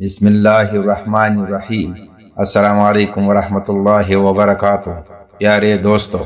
بسم اللہ الرحمن الرحیم۔ السلام علیکم ورحمۃ اللہ وبرکاتہ۔ پیارے دوستو،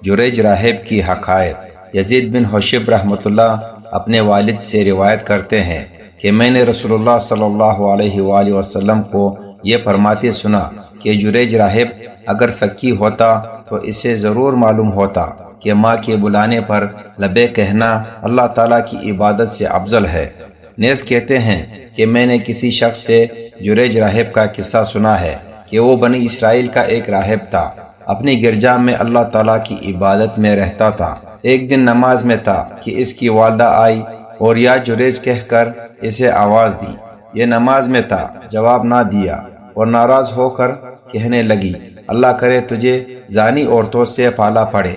جریج راہب کی حکایت۔ یزید بن حشب رحمۃ اللہ اپنے والد سے روایت کرتے ہیں کہ میں نے رسول اللہ صلی اللہ علیہ وآلہ وسلم کو یہ فرماتے سنا کہ جریج راہب اگر فقی ہوتا تو اسے ضرور معلوم ہوتا کہ ماں کے بلانے پر لبیک کہنا اللہ تعالیٰ کی عبادت سے افضل ہے۔ نیز کہتے ہیں کہ میں نے کسی شخص سے جریج راہب کا قصہ سنا ہے کہ وہ بنی اسرائیل کا ایک راہب تھا، اپنی گرجا میں اللہ تعالیٰ کی عبادت میں رہتا تھا۔ ایک دن نماز میں تھا کہ اس کی والدہ آئی اور یا جریج کہہ کر اسے آواز دی۔ یہ نماز میں تھا، جواب نہ دیا اور ناراض ہو کر کہنے لگی، اللہ کرے تجھے زانی عورتوں سے پالا پڑے۔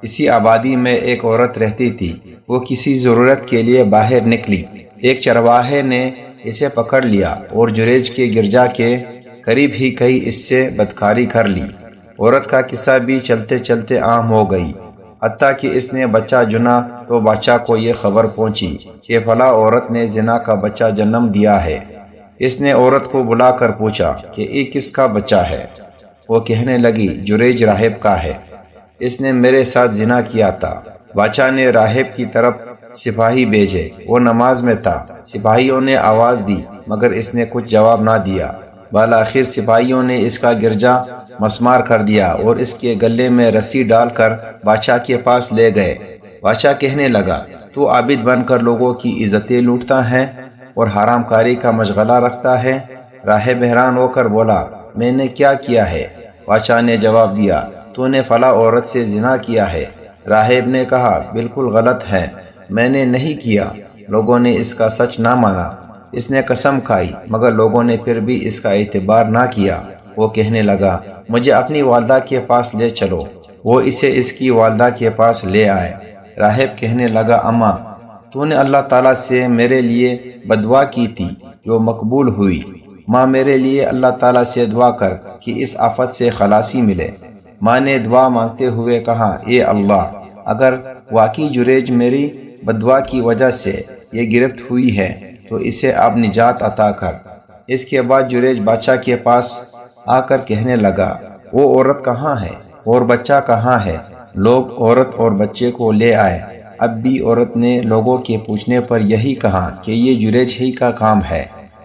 اسی آبادی میں ایک عورت رہتی تھی، وہ کسی ضرورت کے لیے باہر نکلی۔ ایک چرواہے نے اسے پکڑ لیا اور جریج کے گرجا کے قریب ہی کہیں اس سے بدکاری کر لی۔ عورت کا قصہ بھی چلتے چلتے عام ہو گئی، حتیٰ کہ اس نے بچہ جنا تو بادشاہ کو یہ خبر پہنچی کہ فلاں عورت نے زنا کا بچہ جنم دیا ہے۔ اس نے عورت کو بلا کر پوچھا کہ یہ کس کا بچہ ہے؟ وہ کہنے لگی جریج راہب کا ہے، اس نے میرے ساتھ زنا کیا تھا۔ بادشاہ نے راہب کی طرف سپاہی بھیجے، وہ نماز میں تھا۔ سپاہیوں نے آواز دی مگر اس نے کچھ جواب نہ دیا۔ بالآخر سپاہیوں نے اس کا گرجا مسمار کر دیا اور اس کے گلے میں رسی ڈال کر بادشاہ کے پاس لے گئے۔ بادشاہ کہنے لگا، تو عابد بن کر لوگوں کی عزتیں لوٹتا ہے اور حرام کاری کا مشغلہ رکھتا ہے؟ راہب حیران ہو کر بولا، میں نے کیا کیا ہے؟ بادشاہ نے جواب دیا، تو نے فلاں عورت سے زنا کیا ہے۔ راہب نے کہا، بالکل غلط ہے، میں نے نہیں کیا۔ لوگوں نے اس کا سچ نہ مانا۔ اس نے قسم کھائی مگر لوگوں نے پھر بھی اس کا اعتبار نہ کیا۔ وہ کہنے لگا، مجھے اپنی والدہ کے پاس لے چلو۔ وہ اسے اس کی والدہ کے پاس لے آئے۔ راہب کہنے لگا، اماں، تو نے اللہ تعالیٰ سے میرے لیے بددعا کی تھی جو مقبول ہوئی۔ ماں، میرے لیے اللہ تعالیٰ سے دعا کر کہ اس آفت سے خلاصی ملے۔ ماں نے دعا مانگتے ہوئے کہا، اے اللہ، اگر واقعی جریج میری بددعا کی وجہ سے یہ گرفت ہوئی ہے تو اسے اب نجات عطا کر۔ اس کے بعد جریج بادشاہ کے پاس آ کر کہنے لگا، وہ عورت کہاں ہے اور بچہ کہاں ہے؟ لوگ عورت اور بچے کو لے آئے۔ اب بھی عورت نے لوگوں کے پوچھنے پر یہی کہا کہ یہ جریج ہی کا کام ہے۔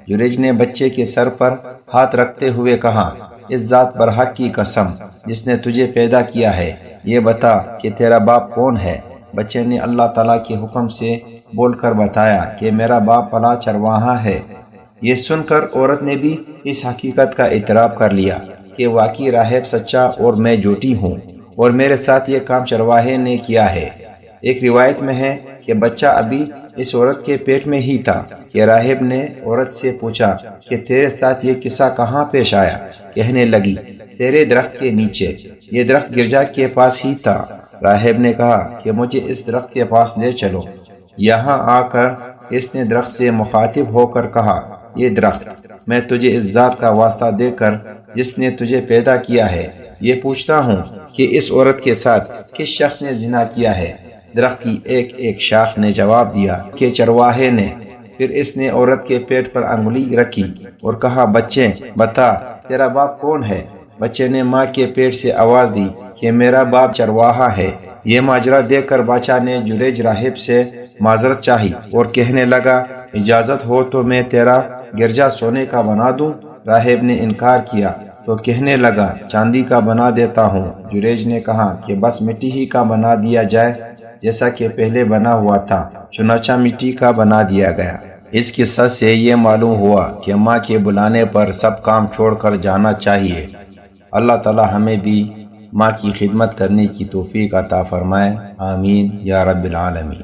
جریج نے بچے کے سر پر ہاتھ رکھتے ہوئے کہا، اس ذات برحق کی قسم جس نے تجھے پیدا کیا ہے، یہ بتا کہ تیرا باپ کون ہے؟ بچے نے اللہ تعالیٰ کے حکم سے بول کر بتایا کہ میرا باپ فلاں چرواہا ہے۔ یہ سن کر عورت نے بھی اس حقیقت کا اعتراف کر لیا کہ واقعی راہب سچا اور میں جھوٹی ہوں اور میرے ساتھ یہ کام چرواہے نے کیا ہے۔ ایک روایت میں ہے کہ بچہ ابھی اس عورت کے پیٹ میں ہی تھا کہ راہب نے عورت سے پوچھا کہ تیرے ساتھ یہ قصہ کہاں پیش آیا؟ کہنے لگی، تیرے درخت کے نیچے۔ یہ درخت گرجا کے پاس ہی تھا۔ راہب نے کہا کہ مجھے اس درخت کے پاس لے چلو۔ یہاں آ کر اس نے درخت سے مخاطب ہو کر کہا، یہ درخت، میں تجھے اس ذات کا واسطہ دے کر جس نے تجھے پیدا کیا ہے یہ پوچھتا ہوں کہ اس عورت کے ساتھ کس شخص نے زنا کیا ہے؟ درخت کی ایک ایک شاخ نے جواب دیا کہ چرواہے نے۔ پھر اس نے عورت کے پیٹ پر انگلی رکھی اور کہا، بچے، بتا تیرا باپ کون ہے؟ بچے نے ماں کے پیٹ سے آواز دی کہ میرا باپ چرواہا ہے۔ یہ ماجرا دیکھ کر بادشاہ نے جریج راہب سے معذرت چاہی اور کہنے لگا، اجازت ہو تو میں تیرا گرجا سونے کا بنا دوں؟ راہب نے انکار کیا تو کہنے لگا، چاندی کا بنا دیتا ہوں۔ جریج نے کہا کہ بس مٹی ہی کا بنا دیا جائے جیسا کہ پہلے بنا ہوا تھا۔ چنانچہ مٹی کا بنا دیا گیا۔ اس قصہ سے یہ معلوم ہوا کہ ماں کے بلانے پر سب کام چھوڑ کر جانا چاہیے۔ اللہ تعالی ہمیں بھی ماں کی خدمت کرنے کی توفیق عطا فرمائے، آمین یا رب العالمین۔